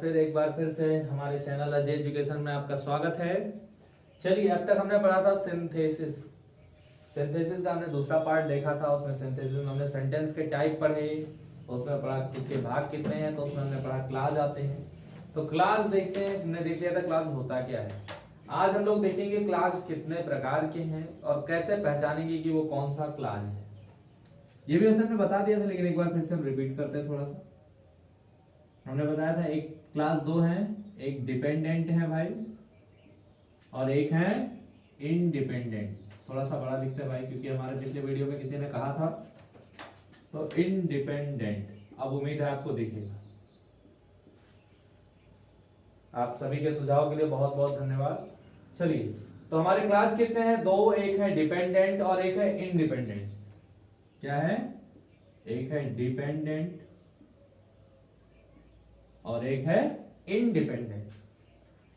फिर एक बार फिर से हमारे चैनल अजय एजुकेशन में आपका स्वागत है। चलिए, अब तक हमने पढ़ा था सिंथेसिस। सिंथेसिस का हमने दूसरा पार्ट देखा था। उसमें सिंथेसिस में हमने सेंटेंस के टाइप पढ़े, उसमें पढ़ा उसके भाग कितने हैं, तो उसमें हमने पढ़ा क्लास आते हैं। तो क्लास देखते हैं, हमने देख लिया था क्लास होता क्या है। आज हम लोग देखेंगे क्लास कितने प्रकार के हैं और कैसे पहचानेंगे कि वो कौन सा क्लास है। ये भी वैसे हमने बता दिया था, लेकिन एक बार फिर से हम रिपीट करते हैं थोड़ा सा। हमने बताया था एक क्लास दो है, एक डिपेंडेंट है भाई और एक है इंडिपेंडेंट। थोड़ा सा बड़ा लिखते हैं भाई, क्योंकि हमारे पिछले वीडियो में किसी ने कहा था। तो इंडिपेंडेंट, अब उम्मीद है आपको दिखेगा। आप सभी के सुझाव के लिए बहुत बहुत धन्यवाद। चलिए, तो हमारे क्लास कितने हैं? दो, एक है डिपेंडेंट और एक है इंडिपेंडेंट। क्या है? एक है डिपेंडेंट और एक है इंडिपेंडेंट।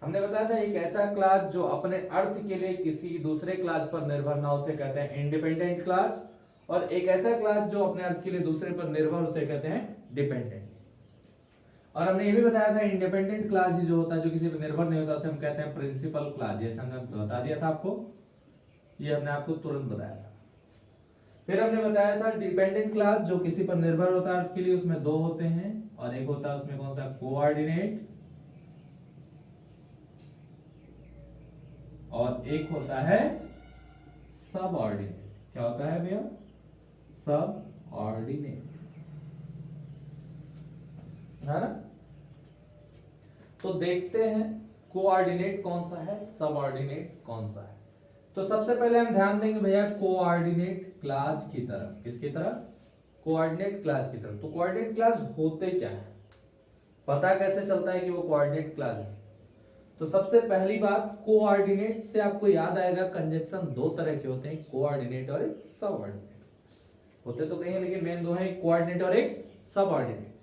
हमने बताया था एक ऐसा क्लास जो अपने अर्थ के लिए किसी दूसरे क्लास पर निर्भर ना, उसे कहते हैं इंडिपेंडेंट क्लास। और एक ऐसा क्लास जो अपने अर्थ के लिए दूसरे पर निर्भर, उसे कहते हैं डिपेंडेंट। और हमने ये भी बताया था इंडिपेंडेंट क्लास जो होता है, जो किसी पर निर्भर नहीं होता, उसे हम कहते हैं प्रिंसिपल क्लास। जैसे हमने बता दिया था आपको, ये हमने आपको तुरंत बताया था। फिर हमने बताया था डिपेंडेंट क्लास जो किसी पर निर्भर होता है अर्थ के लिए, उसमें दो होते हैं और एक होता है उसमें कौन सा? कोऑर्डिनेट, और एक होता है सबऑर्डिनेट। क्या होता है भैया? सबऑर्डिनेट, है ना। तो देखते हैं कोऑर्डिनेट कौन सा है, सबऑर्डिनेट कौन सा है। तो सबसे पहले हम ध्यान देंगे भैया कोऑर्डिनेट क्लास की तरफ। किसकी तरफ? कोऑर्डिनेट क्लास की तरफ। तो कोऑर्डिनेट क्लास होते क्या है, पता कैसे चलता है कि वो कोऑर्डिनेट क्लास है? तो सबसे पहली बात, कोऑर्डिनेट से आपको याद आएगा कंजक्शन दो तरह के होते हैं, कोऑर्डिनेट और एक सबऑर्डिनेट। होते तो कहीं है, लेकिन मेन दो हैं, एक कोऑर्डिनेट और एक सबऑर्डिनेट।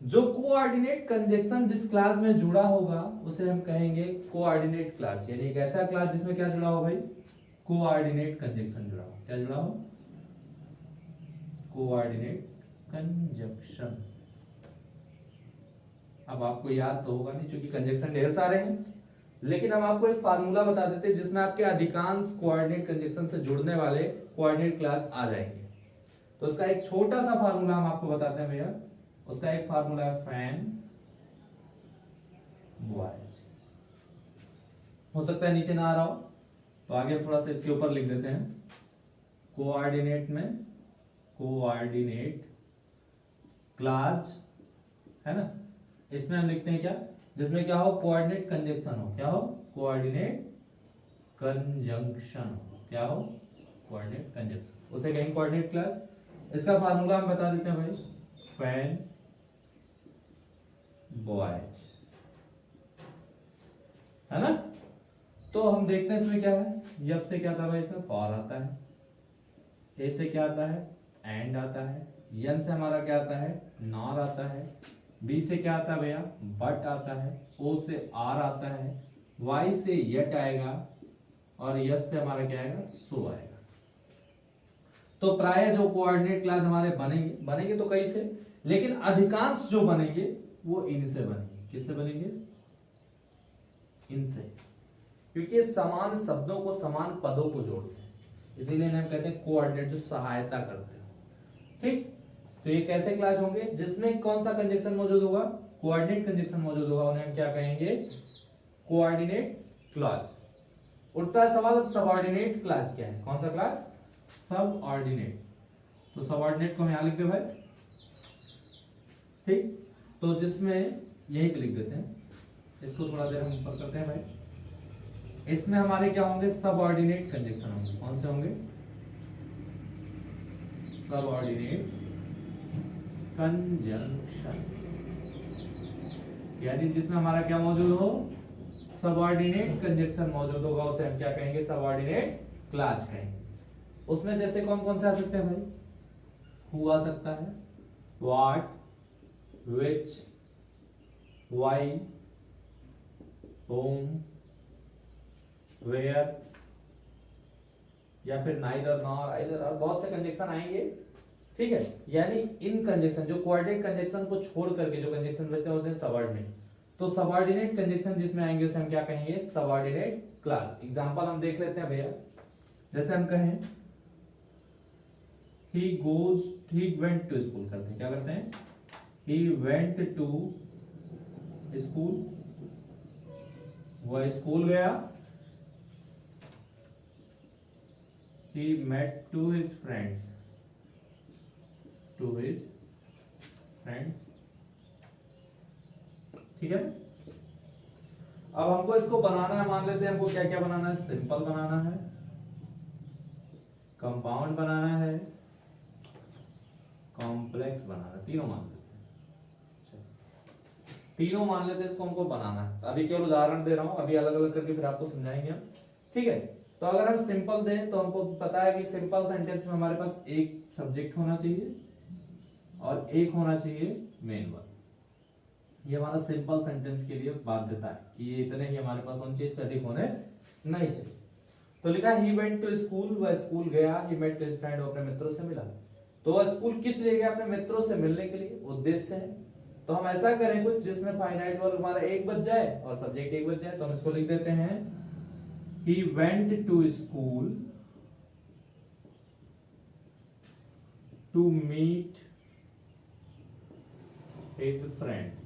जो कोऑर्डिनेट कंजक्शन जिस क्लास में जुड़ा होगा उसे हम कहेंगे कोऑर्डिनेट क्लास। यानी एक ऐसा क्लास जिसमें क्या जुड़ा हो भाई? कोऑर्डिनेट कंजक्शन जुड़ा हो। क्या जुड़ा हो? Coordinate conjunction. अब आपको याद तो होगा नहीं, क्योंकि कंजक्शन ढेर सारे हैं, लेकिन हम आपको एक फार्मूला बता देते हैं जिसमें आपके अधिकांश कोऑर्डिनेट कंजक्शन से जुड़ने वाले कोऑर्डिनेट क्लास आ जाएंगे। तो उसका एक छोटा सा फार्मूला हम आपको बताते हैं भैया। उसका एक फार्मूला है फैन बॉयज। हो सकता है नीचे ना आ रहा हो, तो आगे थोड़ा सा इसके ऊपर लिख देते हैं। कोऑर्डिनेट में कोऑर्डिनेट क्लास है ना, इसमें हम लिखते हैं क्या? जिसमें क्या हो? कोऑर्डिनेट कंजक्शन हो। क्या हो? कोऑर्डिनेट कंजंक्शन हो। क्या हो? कोऑर्डिनेट कंजंक्शन, उसे कहेंगे कोऑर्डिनेट क्लास। इसका फार्मूला हम बता देते हैं भाई, फैन बॉयज, है ना। तो हम देखते हैं इसमें क्या है। यब से क्या आता है? इसमें फॉर आता है। ए से क्या आता है? एंड आता है। यन से हमारा क्या आता है? नॉर आता है। बी से क्या आता है भैया? बट आता है। ओ से आर आता है। वाई से यट आएगा और यस से हमारा क्या आएगा? सो आएगा। तो प्राय जो कोऑर्डिनेट क्लास हमारे बनेंगे तो कई से, लेकिन अधिकांश जो बनेंगे वो इनसे बनेंगे। किससे बनेंगे? इनसे, क्योंकि समान शब्दों को, समान पदों को जोड़ते हैं, इसीलिए हम कहते हैं कोऑर्डिनेट, जो सहायता करते हैं। ठीक, तो ये कैसे क्लास होंगे? जिसमें कौन सा कंजक्शन मौजूद होगा? कोऑर्डिनेट कंजक्शन मौजूद होगा, उन्हें हम क्या कहेंगे? Coordinate class. उठता है सवाल, अब सबऑर्डिनेट क्लास क्या है? कौन सा क्लास? सबऑर्डिनेट। तो सबऑर्डिनेट को हम यहां लिख दे भाई। ठीक, तो जिसमें यही पे लिख देते हैं, इसको थोड़ा देर हम ऊपर करते हैं भाई। इसमें हमारे क्या होंगे? सबऑर्डिनेट कंजक्शन होंगे। कौन से होंगे? Subordinate conjunction. यानी जिसमें हमारा क्या मौजूद हो? सबऑर्डिनेट कंजंक्शन मौजूद होगा, उसे हम क्या कहेंगे? सबऑर्डिनेट क्लास कहेंगे। उसमें जैसे कौन कौन से आ सकते हैं भाई? हु आ सकता है, what, which, why, whom, where, या फिर नाइदर, नॉर, आइदर, और बहुत से कंजक्शन आएंगे। ठीक है, यानी इन कंजक्शन, जो कोऑर्डिनेट कंजक्शन को छोड़ करके जो कंजक्शन बचते हैं होते हैं सबऑर्डिनेट। तो सबऑर्डिनेट कंजंक्शन जिसमें आएंगे उसे हम क्या कहेंगे, सबऑर्डिनेट क्लास। एग्जांपल हम देख लेते हैं भैया, जैसे हम कहें ही वेंट टू स्कूल, करते हैं क्या करते हैं, ही वेंट टू स्कूल, वह स्कूल गया। he met to his friends, ठीक है। अब हमको इसको बनाना है, मान लेते हैं हमको क्या क्या बनाना है, सिंपल बनाना है, कंपाउंड बनाना है, कॉम्प्लेक्स बनाना है, तीनों मान लेते हैं, तीनों मान लेते हैं, इसको हमको बनाना है। तो अभी केवल उदाहरण दे रहा हूं, अभी अलग अलग करके फिर आपको समझाएंगे हम, ठीक है। तो अगर हम सिंपल दें तो हमको पता है कि सिंपल सेंटेंस में हमारे पास एक सब्जेक्ट होना चाहिए और एक होना चाहिए मेन वर्ब। ये हमारा सिंपल सेंटेंस के लिए बाध्यता है कि ये इतने ही हमारे पास होने चाहिए, इससे अधिक होने नहीं चाहिए। तो लिखा ही वेंट टू स्कूल, वह स्कूल गया, ही मेट हिज फ्रेंड, वो अपने मित्रों से मिला। तो वह स्कूल किस लिए गया, अपने मित्रों से मिलने के लिए, उद्देश्य है। तो हम ऐसा करें कुछ जिसमें फाइनाइट वर्ब हमारा एक बच जाए और सब्जेक्ट एक बच जाए। तो हम इसको लिख देते हैं he went to school to meet his friends।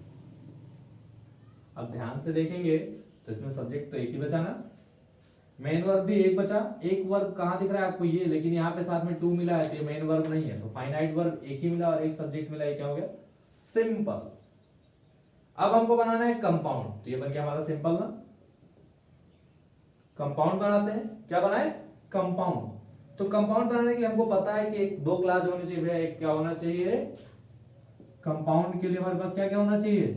अब ध्यान से देखेंगे तो इसमें सब्जेक्ट तो एक ही बचा ना, मेन वर्ब भी एक बचा। एक वर्ब कहां दिख रहा है आपको, ये, लेकिन यहाँ पे साथ में टू मिला है तो ये मेन वर्ब नहीं है। तो फाइनाइट वर्ब एक ही मिला और एक सब्जेक्ट मिला, ये क्या हो गया, सिंपल। अब हमको बनाना है कंपाउंड, तो ये बन गया हमारा सिंपल ना। कंपाउंड बनाते हैं, क्या बनाए, कंपाउंड। तो कंपाउंड बनाने के लिए हमको पता है कि एक दो क्लास होनी चाहिए भैया, एक क्या होना चाहिए, कंपाउंड के लिए हमारे पास क्या क्या होना चाहिए,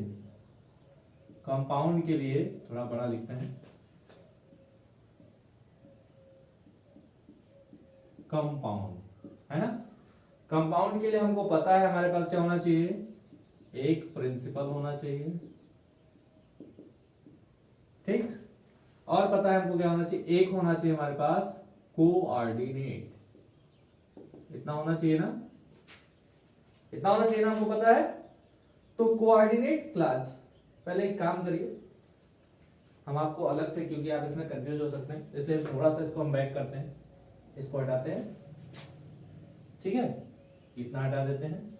कंपाउंड के लिए थोड़ा बड़ा लिखते हैं, कंपाउंड है ना। कंपाउंड के लिए हमको पता है हमारे पास क्या होना चाहिए, एक प्रिंसिपल होना चाहिए, ठीक। और पता है हमको क्या होना चाहिए, एक होना चाहिए हमारे पास कोऑर्डिनेट, इतना होना चाहिए ना, इतना होना चाहिए ना, हमको पता है। तो कोऑर्डिनेट क्लास, पहले एक काम करिए, हम आपको अलग से, क्योंकि आप इसमें कंफ्यूज हो सकते हैं, इसलिए थोड़ा सा इसको हम बैक करते हैं, इसको हटाते हैं, ठीक है, इतना हटा देते हैं,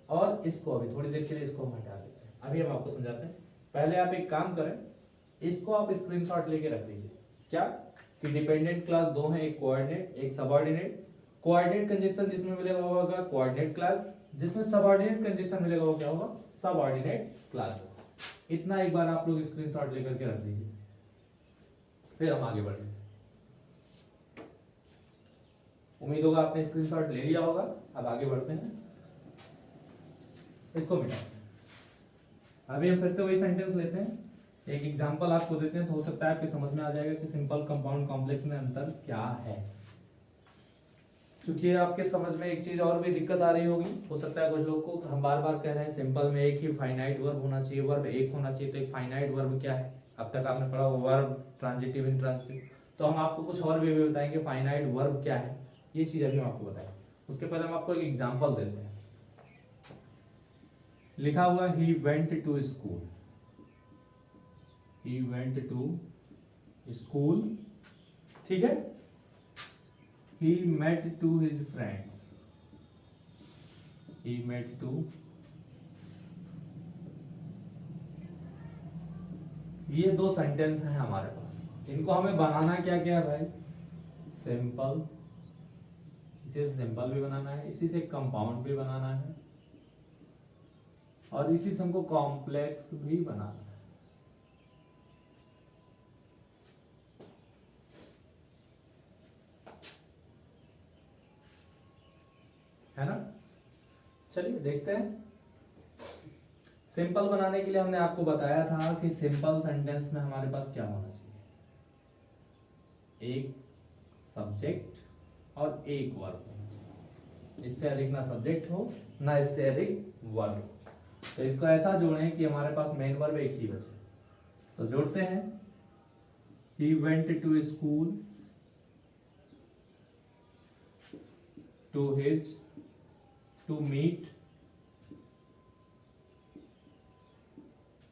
और इसको अभी थोड़ी देर के लिए इसको हम हटा देते हैं। अभी हम आपको समझाते हैं। पहले आप एक काम करें, इसको आप स्क्रीनशॉट लेके रख लीजिए, क्या कि डिपेंडेंट क्लास दो हैं, एक कोऑर्डिनेट एक सबऑर्डिनेट। कोऑर्डिनेट कंजंक्शन जिसमें मिलेगा वो होगा कोऑर्डिनेट क्लास, जिसमें सबऑर्डिनेट कंजंक्शन मिलेगा वो क्या होगा, सबऑर्डिनेट क्लास। इतना एक बार आप लोग स्क्रीनशॉट लेकर के रख लीजिए, फिर हम आगे बढ़ेंगे। उम्मीद होगा आपने स्क्रीनशॉट ले लिया होगा। अब आगे बढ़ते हैं, इसको मिटाते हैं। अभी हम फिर से वही सेंटेंस लेते हैं, एक एग्जांपल आपको देते हैं, तो हो सकता है आपके समझ में आ जाएगा कि सिंपल, कंपाउंड, कॉम्प्लेक्स में अंतर क्या है। क्योंकि आपके समझ में एक चीज और भी दिक्कत आ रही होगी, हो सकता है कुछ लोग को, हम बार बार कह रहे हैं सिंपल में एक ही फाइनाइट वर्ब होना चाहिए, वर्ब एक होना चाहिए। तो एक फाइनाइट वर्ब क्या है, अब तक आपने पढ़ा वर्ब, ट्रांजिटिव, इंट्रांजिटिव। तो हम आपको कुछ और भी बताएंगे फाइनाइट वर्ब क्या है, ये चीज अभी हम आपको बताएंगे। उसके पहले हम आपको एक एग्जाम्पल देते हैं। लिखा हुआ he went to school, he went to school, ठीक है। he met to his friends, he met to, ये दो सेंटेंस हैं हमारे पास। इनको हमें बनाना क्या क्या है भाई, सिंपल, इसी से सिंपल भी बनाना है, इसी से कंपाउंड भी बनाना है, और इसी से हमको कॉम्प्लेक्स भी बनाना है। है ना, चलिए देखते हैं। सिंपल बनाने के लिए हमने आपको बताया था कि सिंपल सेंटेंस में हमारे पास क्या होना चाहिए, एक सब्जेक्ट और एक वर्ब होना चाहिए। इससे अधिक ना सब्जेक्ट हो ना इससे अधिक वर्ब हो। तो इसको ऐसा जोड़ें कि हमारे पास मेन वर्ब एक ही बचे। तो जोड़ते हैं, he went to school to meet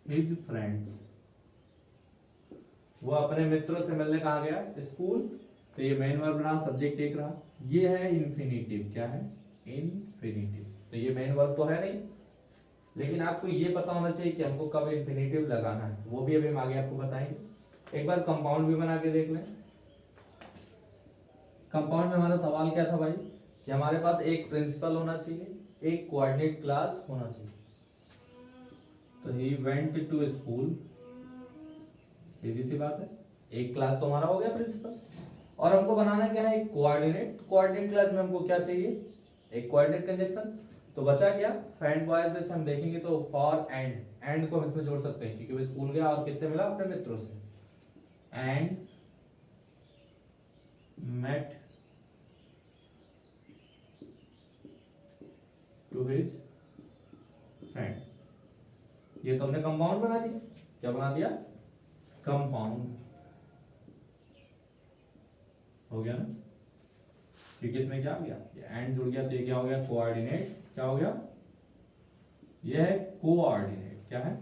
his friends, वो अपने मित्रों से मिलने कहा गया स्कूल। तो ये मेन वर्ब रहा, सब्जेक्ट एक रहा। ये है इन्फिनिटिव, क्या है इन्फिनिटिव। तो ये मेन वर्ब तो है नहीं, लेकिन आपको ये पता होना चाहिए कि हमको कब इन्फिनिटिव लगाना है, वो भी अभी हम आगे आपको बताएंगे। एक बार कंपाउंड भी बना के देख लें। कंपाउंड में हमारा सवाल क्या था भाई, कि हमारे पास एक प्रिंसिपल होना चाहिए, एक कोऑर्डिनेट क्लास होना चाहिए। तो ही वेंट टू स्कूल, सीधी सी बात है, एक क्लास तो हमारा हो गया प्रिंसिपल, और हमको बनाना क्या है, एक कोऑर्डिनेट। कोऑर्डिनेट क्लास में हमको क्या चाहिए, एक कोऑर्डिनेट कंजक्शन। तो बचा क्या, फ्रेंड बॉयज में से हम देखेंगे तो फॉर एंड को हम इसमें जोड़ सकते हैं, क्योंकि वो स्कूल गया और किससे मिला, अपने मित्रों से। And met to his friends. ये तो हमने कंपाउंड बना दिया। क्या बना दिया, कंपाउंड हो गया ना, क्योंकि इसमें क्या हो गया, एंड जुड़ गया, तो ये क्या हो गया, कोऑर्डिनेट। क्या हो गया, ये है कोऑर्डिनेट। क्या है,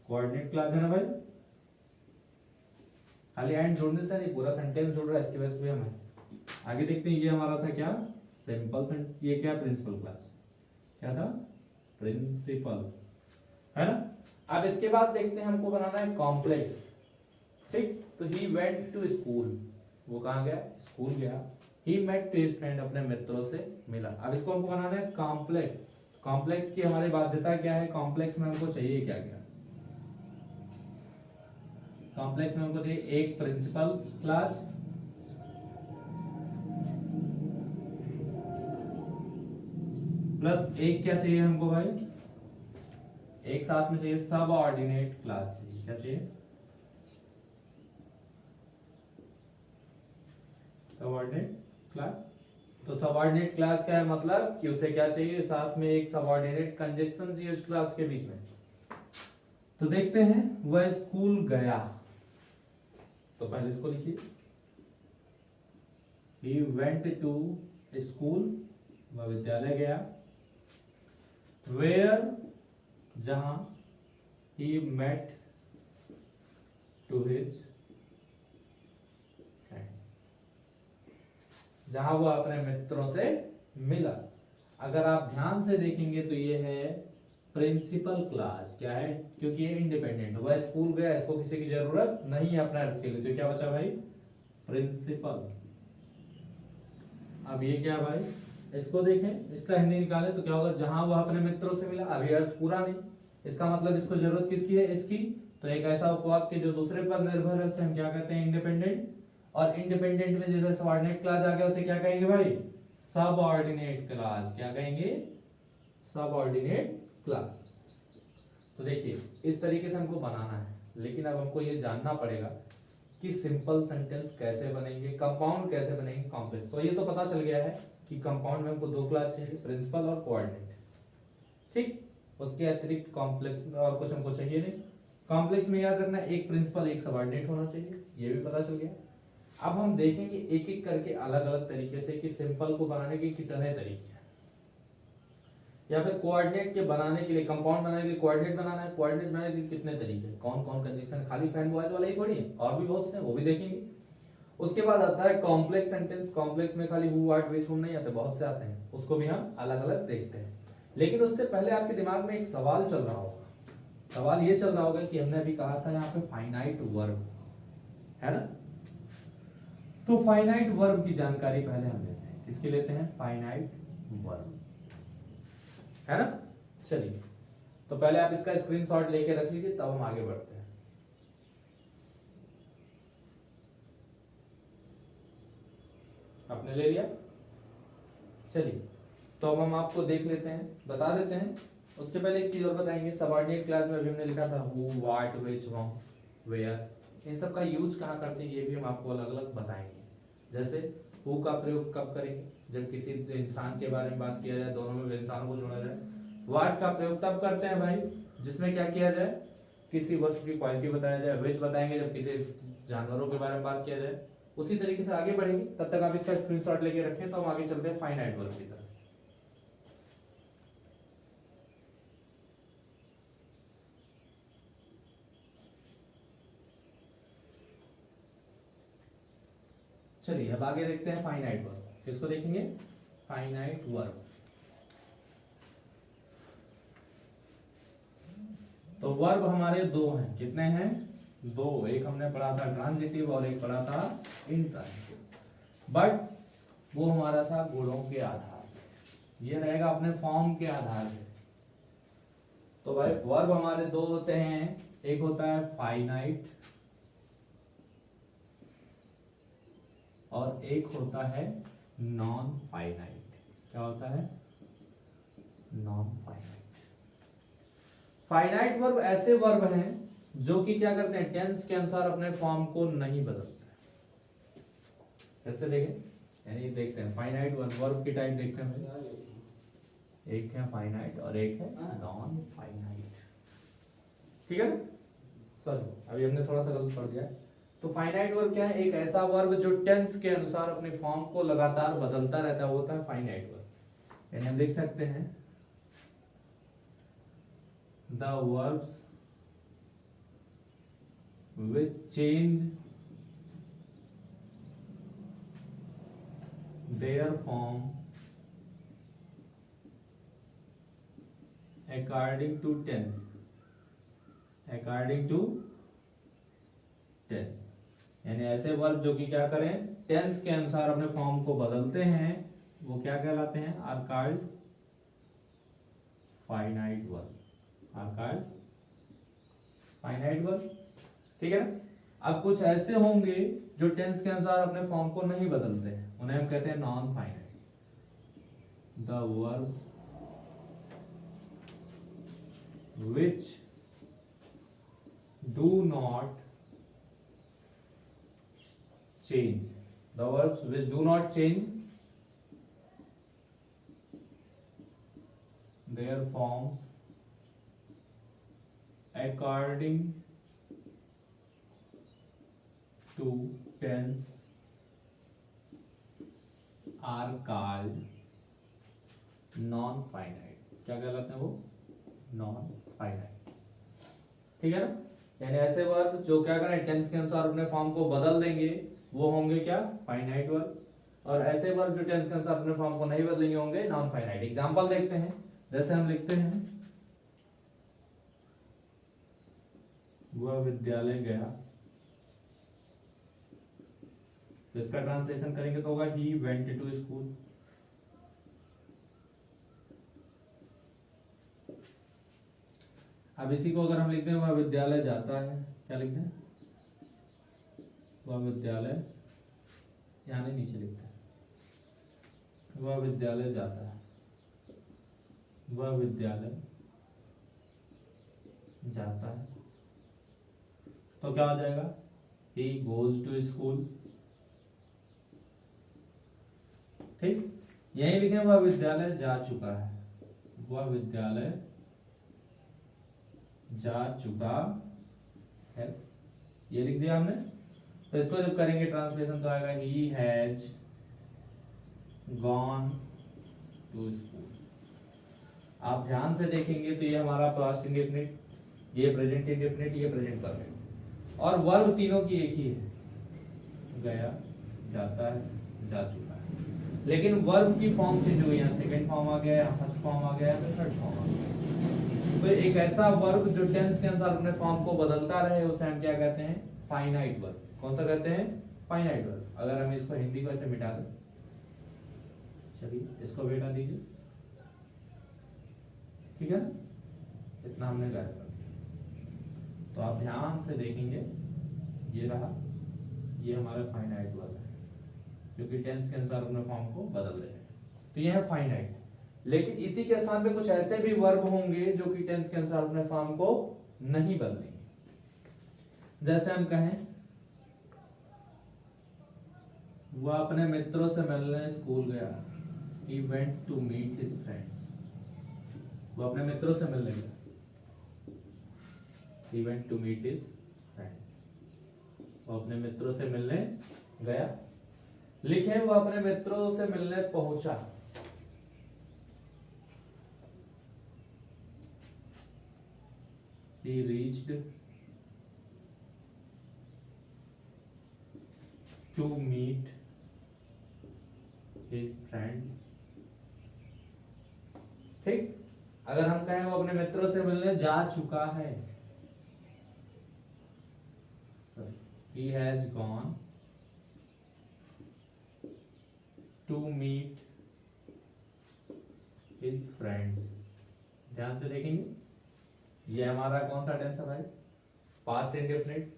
कोऑर्डिनेट क्लास है ना भाई। खाली एंड जोड़ने से नहीं, पूरा सेंटेंस जुड़ रहा है, इसकी वजह से भी हम आगे देखते हैं। ये हमारा था क्या, सिंपल सेंटेंस। ये क्या, प्रिंसिपल क्लास। क्या था, प्रिंसिपल, है ना। अब इसके बाद देखते हैं, हमको बनाना है कॉम्प्लेक्स। ठीक, तो ही वेंट टू स्कूल, वो कहाँ गया, स्कूल गया। He met to his friend, अपने मित्रों से मिला। अब इसको हमको बनाना है कॉम्प्लेक्स। कॉम्प्लेक्स की हमारी बाध्यता क्या है, कॉम्प्लेक्स में हमको चाहिए क्या क्या, कॉम्प्लेक्स में हमको चाहिए एक प्रिंसिपल क्लास, प्लस एक क्या चाहिए हमको भाई, एक साथ में चाहिए सब ऑर्डिनेट क्लास चाहिए। क्या चाहिए, सबऑर्डिनेट क्लास। तो सबऑर्डिनेट क्लास क्या है, मतलब कि उसे क्या चाहिए, साथ में एक सबऑर्डिनेट कंजक्शन चाहिए उस क्लास के बीच में। तो देखते हैं, वह स्कूल गया, तो पहले इसको लिखिए, he went to स्कूल, वह विद्यालय गया। where, जहां, he met to his friends, जहां वो अपने मित्रों से मिला। अगर आप ध्यान से देखेंगे तो ये है प्रिंसिपल क्लास। क्या है, क्योंकि ये इंडिपेंडेंट, वह स्कूल गया, इसको किसी की जरूरत नहीं है अपने अर्थ के लिए, तो क्या बचा भाई, प्रिंसिपल। अब ये क्या भाई, इसको देखें, इसका हिंदी निकालें तो क्या होगा, जहां वह अपने मित्रों से मिला। अभी अर्थ पूरा नहीं, इसका मतलब इसको जरूरत किसकी है, इसकी। तो एक ऐसा उपवाक्य जो दूसरे पर निर्भर है, उसे हम क्या कहते हैं, इंडिपेंडेंट। और इंडिपेंडेंट में जो सबऑर्डिनेट क्लास आ गया, उसे क्या कहेंगे भाई, सबऑर्डिनेट क्लास। क्या कहेंगे, सबऑर्डिनेट क्लास। तो देखिए, इस तरीके से हमको बनाना है, लेकिन अब हमको ये जानना पड़ेगा कि सिंपल सेंटेंस कैसे बनेंगे, कंपाउंड कैसे बनेंगे, कॉम्प्लेक्स। तो ये तो पता चल गया है कि कंपाउंड में हमको दो क्लास चाहिए, प्रिंसिपल और कोऑर्डिनेट। ठीक, उसके अतिरिक्त कॉम्प्लेक्स में और कुछ हमको चाहिए नहीं। कॉम्प्लेक्स में याद रखना, एक प्रिंसिपल एक सबऑर्डिनेट होना चाहिए, ये भी पता चल गया। अब हम देखेंगे एक एक करके अलग अलग तरीके से कि सिंपल को बनाने के कितने तरीके हैं, या फिर कोऑर्डिनेट के बनाने के लिए, कंपाउंड बनाने के लिए कोऑर्डिनेट बनाना है, कोऑर्डिनेट बनाने के लिए कितने तरीके हैं, कौन कौन कंडीशन, खाली फैन बॉयज वाला ही थोड़ी है, और भी बहुत से हैं, वो भी देखेंगे। उसके बाद आता है कॉम्प्लेक्स सेंटेंस। कॉम्प्लेक्स में खाली हु व्हाट व्हिच हुम नहीं आते, बहुत से आते हैं, उसको भी हम अलग अलग देखते हैं। लेकिन उससे पहले आपके दिमाग में एक सवाल चल रहा होगा। सवाल ये चल रहा होगा कि हमने अभी कहा था यहाँ पे फाइनाइट वर्ब है ना, तो फाइनाइट वर्ब की जानकारी पहले हम लेते हैं। किसकी लेते हैं, फाइनाइट वर्ब, है ना। चलिए, तो पहले आप इसका स्क्रीनशॉट लेके रख लीजिए, तब हम आगे बढ़ते हैं। आपने ले लिया, चलिए, तो अब हम आपको देख लेते हैं, बता देते हैं। उसके पहले एक चीज और बताएंगे, सबऑर्डिनेट क्लास में अभी हमने लिखा था who what which whom where, इन सब का यूज कहाँ करते हैं ये भी हम आपको अलग अलग बताएंगे। जैसे हु का प्रयोग कब करेंगे, जब किसी इंसान के बारे में बात किया जाए, दोनों में इंसानों को जोड़ा जाए। व्हाट का प्रयोग तब करते हैं भाई जिसमें क्या किया जाए, किसी वस्तु की क्वालिटी बताया जाए। व्हिच बताएंगे जब किसी जानवरों के बारे में बात किया जाए। उसी तरीके से आगे बढ़ेंगे, तब तक आप इसका स्क्रीनशॉट लेके रखें, तो हम आगे चलते हैं फाइनाइट वर्ब की तरफ। चलिए अब आगे देखते हैं फाइनाइट वर्ब। किसको देखेंगे? Finite verb. तो वर्ब हमारे दो हैं। कितने हैं? दो। एक हमने पढ़ा था ट्रांजिटिव और एक पढ़ा था इंट्रांजिटिव। बट वो हमारा था गुणों के आधार पे, ये रहेगा अपने फॉर्म के आधार पे। तो भाई वर्ब हमारे दो होते हैं, एक होता है फाइनाइट और एक होता है नॉन फाइनाइट। क्या होता है? Non finite. फाइनाइट वर्ब ऐसे वर्ब हैं जो कि क्या करते हैं? टेंस के अनुसार अपने फॉर्म को नहीं बदलते। कैसे देखें? यानी देखते हैं फाइनाइट वर्ब की टाइप देखते हैं। एक है फाइनाइट और एक है नॉन फाइनाइट। ठीक है ना? सॉरी, अभी हमने थोड़ा सा गलत पढ़ दिया। तो फाइनाइट वर्ब क्या है? एक ऐसा वर्ब जो टेंस के अनुसार अपने फॉर्म को लगातार बदलता रहता है, वो होता है फाइनाइट वर्ब। यानी हम लिख सकते हैं the verbs which change their form according to tense, according to tense। यानी ऐसे वर्ब जो कि क्या करें? टेंस के अनुसार अपने फॉर्म को बदलते हैं, वो क्या कहलाते हैं? Are called finite verb. Are called finite verb. ठीक है ना? अब कुछ ऐसे होंगे जो टेंस के अनुसार अपने फॉर्म को नहीं बदलते हैं, उन्हें हम कहते हैं non finite. The verbs which do not change, the verbs which do not change their forms according to tense are called non finite। क्या कहलाते हैं वो? Non finite. ठीक है ना? यानी ऐसे वर्ब जो क्या करें? टेंस के अनुसार अपने फॉर्म को बदल देंगे, वो होंगे क्या? Finite verb. और ऐसे वर्ब जो टेंस के अनुसार अपने फॉर्म को नहीं बदलेंगे होंगे नॉन फाइनाइट। एग्जांपल देखते हैं। जैसे हम लिखते हैं वह विद्यालय गया, तो इसका ट्रांसलेशन करेंगे तो होगा ही वेंट टू स्कूल। अब इसी को अगर हम लिखते हैं वह विद्यालय जाता है, क्या लिखते हैं? वह विद्यालय, यानी नीचे लिखते हैं वह विद्यालय जाता है, वह विद्यालय जाता है, तो क्या हो जाएगा? he goes to school। ठीक, यही लिखें वह विद्यालय जा चुका है, वह विद्यालय जा चुका है, ये लिख दिया हमने। तो इसको जब करेंगे ट्रांसलेशन तो आएगा he has gone to school. आप ध्यान से देखेंगे तो ये हमारा पास्ट इंडेफिनिट, ये प्रेजेंट इंडेफिनिट, ये प्रेजेंट परफेक्ट, और वर्ब तीनों की एक ही है, गया, जाता है, जा चुका है। लेकिन वर्ब की फॉर्म चेंज हुई, यहाँ सेकंड फॉर्म आ गया, यहाँ फर्स्ट फॉर्म आ गया, फिर थर्ड फॉर्म आ गया। तो एक ऐसा वर्ब जो टेंस के अनुसार अपने फॉर्म को बदलता रहे, उसे हम क्या कहते हैं? Finite verb. कौन सा कहते हैं? Finite verb. अगर हम इसको हिंदी को ऐसे मिटा दें, चलिए इसको भी हटा दीजिए, ठीक है ना? इतना हमने गायब कर दिया। तो आप ध्यान से देखेंगे, ये रहा, ये हमारा फाइनाइट वर्ब है जो कि टेंस के अनुसार अपने फॉर्म को बदल रहे हैं। तो यह है फाइनाइट। लेकिन इसी के स्थान पे कुछ ऐसे भी वर्ब होंगे जो कि टेंस के अनुसार अपने फॉर्म को नहीं बदलेंगे। जैसे हम कहें वह अपने मित्रों से मिलने स्कूल गया, he went to meet his friends। वो अपने मित्रों से मिलने गया, he went to meet his friends। वो अपने मित्रों से मिलने गया। लिखे वो अपने मित्रों से मिलने पहुंचा, he reached to meet his friends. ठीक, अगर हम कहें वो अपने मित्रों से मिलने जा चुका है, he has gone to meet his friends। ध्यान से देखेंगे, ये हमारा कौन सा टेंस है भाई, पास्ट इंडेफिनिट।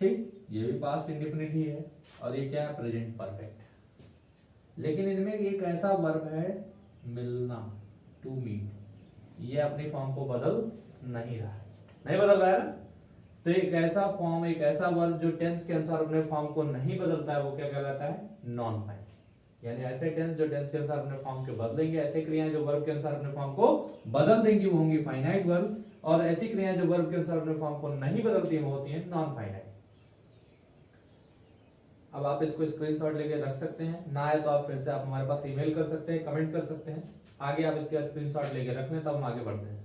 ठीक, ये भी पास्ट इंडेफिनिट ही है, और ये क्या है, प्रेजेंट परफेक्ट। लेकिन इनमें एक ऐसा वर्ब है मिलना, टू मीट, ये अपनी फॉर्म को बदल नहीं रहा है, नहीं बदल रहा है ना। तो एक ऐसा फॉर्म, एक ऐसा वर्ब जो टेंस के अनुसार अपने फॉर्म को नहीं बदलता है, वो क्या कहलाता है, नॉन फाइनाइट। यानी ऐसे टेंस जो टेंस के अनुसार अपने फॉर्म के बदलेंगे, ऐसे क्रियाएं जो वर्ब के अनुसार अपने फॉर्म को बदल देंगी, वो होंगी फाइनाइट वर्ब, और ऐसी क्रियाएं जो वर्ब के अनुसार अपने फॉर्म को नहीं बदलती वो होती हैं नॉन फाइनाइट। अब आप इसको स्क्रीनशॉट लेके रख सकते हैं, ना है तो आप फिर से आप हमारे पास ईमेल कर सकते हैं, कमेंट कर सकते हैं, आगे आप इसके स्क्रीनशॉट लेके रख लें, तब हम आगे बढ़ते हैं।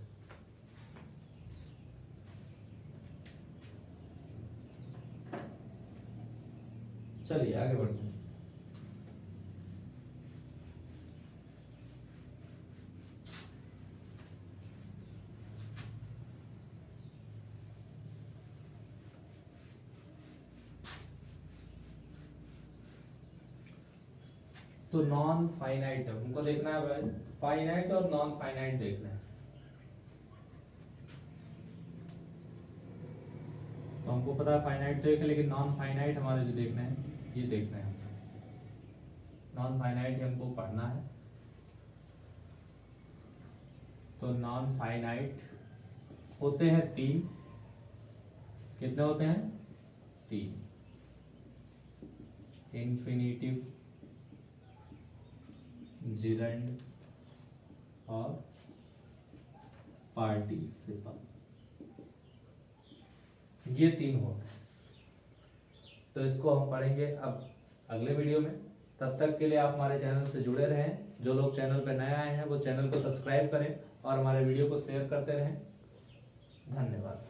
चलिए आगे बढ़ते हैं। तो नॉन फाइनाइट हमको देखना है भाई, फाइनाइट और नॉन फाइनाइट देखना है। तो हमको पता है फाइनाइट तो एक है, लेकिन नॉन फाइनाइट हमारे जो देखना है, ये देखना है। नॉन फाइनाइट हमको पढ़ना है। तो नॉन फाइनाइट होते हैं 3, कितने होते हैं, 3। इन्फिनिटिव, जिरेंड और पार्टिसिपल, ये 3 होते हैं। तो इसको हम पढ़ेंगे अब अगले वीडियो में। तब तक के लिए आप हमारे चैनल से जुड़े रहें। जो लोग चैनल पर नए आए हैं वो चैनल को सब्सक्राइब करें और हमारे वीडियो को शेयर करते रहें। धन्यवाद।